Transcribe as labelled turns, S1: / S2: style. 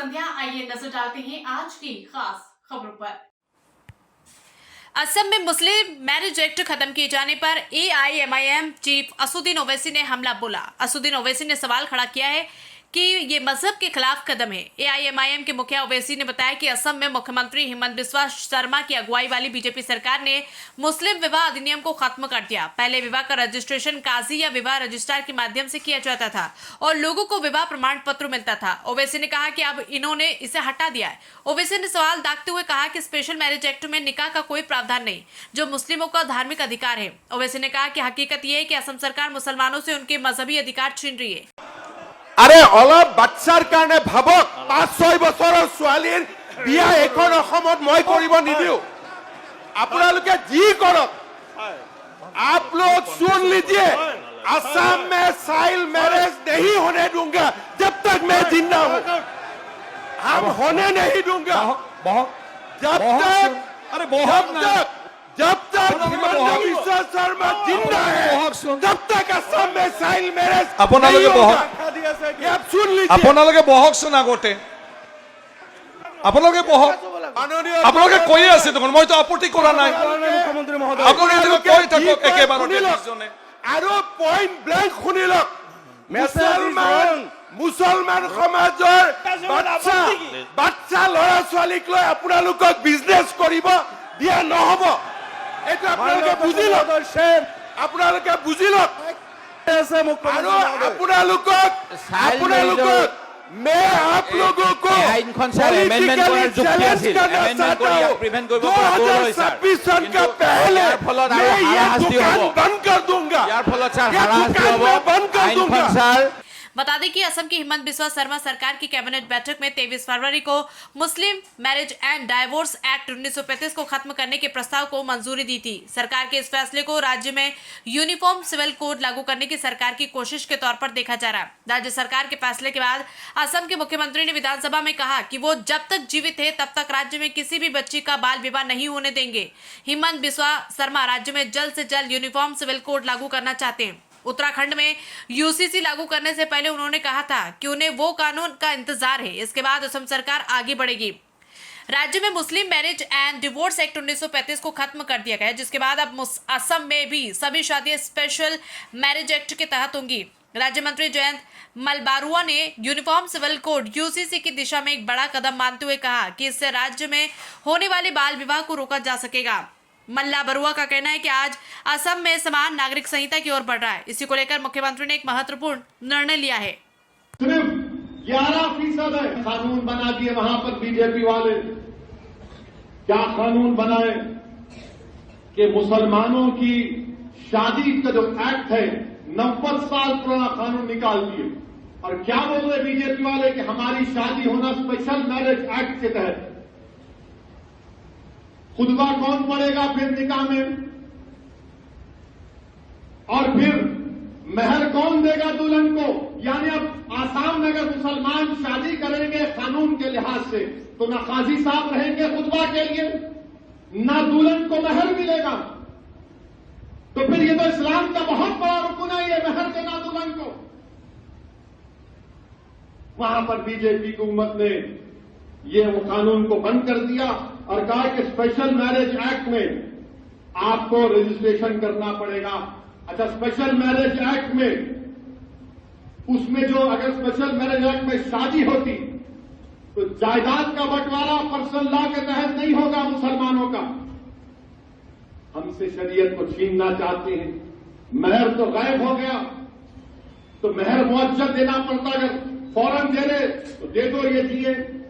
S1: संध्या। आइए नजर डालते हैं आज की खास खबरों पर।
S2: असम में मुस्लिम मैरिज एक्ट खत्म किए जाने पर AIMIM चीफ असदुद्दीन ओवैसी ने हमला बोला। असदुद्दीन ओवैसी ने सवाल खड़ा किया है कि ये मजहब के खिलाफ कदम है। AIMIM के मुखिया ओवैसी ने बताया कि असम में मुख्यमंत्री हिमंत बिस्वा शर्मा की अगुवाई वाली बीजेपी सरकार ने मुस्लिम विवाह अधिनियम को खत्म कर दिया। पहले विवाह का रजिस्ट्रेशन काजी या विवाह रजिस्ट्रार के माध्यम से किया जाता था और लोगों को विवाह प्रमाण पत्र मिलता था। ओवैसी ने कहा कि अब इन्होंने इसे हटा दिया है। ओवैसी ने सवाल दागते हुए कहा कि स्पेशल मैरिज एक्ट में निकाह का कोई प्रावधान नहीं, जो मुस्लिमों का धार्मिक अधिकार है। ओवैसी ने कहा कि हकीकत यह है कि असम सरकार मुसलमानों से उनके मजहबी अधिकार छीन रही है।
S3: আরে অলপ বাচ্চাৰ কাৰণে ভাবক 5-6 বছৰৰ ছোৱালীৰ বিয়া এখন অসমত মই কৰিব নিদিও। আপোনালোকে যি কৰক, आप लोग सुन लीजिए, असम में चाइल्ड मैरिज नहीं होने दूंगा जब तक मैं जिंदा हूं। हम होने नहीं दूंगा जब तक हिमंत बिस्वा शर्मा जिंदा है, तब तक असम में चाइल्ड मैरिज
S4: আপোনালোকে বহকচোন আগতে, আপোনালোকে বহক। আপোনালোকে কৈ আছে দেখোন, মইতো আপত্তি কৰা নাই। আপোনালোকে কৈ থাকক একেবাৰতে দুজনে।
S3: আৰু পইণ্ট ব্লেংক শুনি লওক, মুছলমান সমাজৰ বাচ্চা ল'ৰা ছোৱালীক লৈ আপোনালোকক বিজনেছ কৰিব দিয়া নহ'ব। এইটো আপোনালোকে বুজি লওক, আপোনালোকে বুজি লওক। আৰু আপোনালোকক मैं आप लोगों को पॉलिटिकली चैलेंज करना चाहता हूँ। 2026 सन का पहले मैं ये दुकान बंद कर दूंगा, ये दुकान मैं बंद कर दूंगा।
S2: बता दें कि असम की हिमंत बिस्वा शर्मा सरकार की कैबिनेट बैठक में 23 फरवरी को मुस्लिम मैरिज एंड डाइवोर्स एक्ट 1935 को खत्म करने के प्रस्ताव को मंजूरी दी थी। सरकार के इस फैसले को राज्य में यूनिफॉर्म सिविल कोड लागू करने की सरकार की कोशिश के तौर पर देखा जा रहा है। राज्य सरकार के फैसले के बाद असम के मुख्यमंत्री ने विधानसभा में कहा कि वो जब तक जीवित है तब तक राज्य में किसी भी बच्ची का बाल विवाह नहीं होने देंगे। हिमंत बिस्वा शर्मा राज्य में जल्द से जल्द यूनिफॉर्म सिविल कोड लागू करना चाहते हैं। उत्तराखंड में UCC लागू करने से पहले उन्होंने कहा था कि उन्हें वो कानून का इंतजार है, इसके बाद असम सरकार आगे बढ़ेगी। राज्य में मुस्लिम मैरिज एंड डिवोर्स एक्ट 1935 को खत्म कर दिया गया, जिसके बाद अब असम में भी सभी शादियां स्पेशल मैरिज एक्ट के तहत होंगी। राज्य मंत्री जयंत मलबारुआ ने यूनिफॉर्म सिविल कोड UCC की दिशा में एक बड़ा कदम मानते हुए कहा कि इससे राज्य में होने वाले बाल विवाह को रोका जा सकेगा। मल्ला बरुआ का कहना है कि आज असम में समान नागरिक संहिता की ओर बढ़ रहा है। इसी को लेकर मुख्यमंत्री ने एक महत्वपूर्ण निर्णय लिया है।
S5: सिर्फ 11% है कानून बना दिए वहां पर बीजेपी वाले। क्या कानून बनाए कि मुसलमानों की शादी का जो एक्ट है 90 साल पुराना कानून निकाल दिए, और क्या बोल रहे बीजेपी वाले कि हमारी शादी होना स्पेशल मैरिज एक्ट के तहत। खुतबा कौन पढ़ेगा फिर निकाह में, और फिर महर कौन देगा दुल्हन को। यानी अब आसाम में अगर मुसलमान शादी करेंगे कानून के लिहाज से, तो ना काजी साहब रहेंगे खुतबा के लिए, ना दुल्हन को महर मिलेगा। तो फिर ये तो इस्लाम का बहुत बड़ा रुकन है, ये महर देना दुल्हन को। वहां पर बीजेपी की हुकूमत ने ये वो कानून को बंद कर दिया और कहा कि स्पेशल मैरिज एक्ट में आपको रजिस्ट्रेशन करना पड़ेगा। अच्छा, स्पेशल मैरिज एक्ट में उसमें जो अगर स्पेशल मैरिज एक्ट में शादी होती तो जायदाद का बंटवारा पर्सनल लॉ के तहत नहीं होगा मुसलमानों का। हमसे शरीयत को छीनना चाहते हैं। महर तो गायब हो गया, तो महर मुअज्जल देना पड़ता। अगर फौरन दे रहे तो दे दो, ये दिए।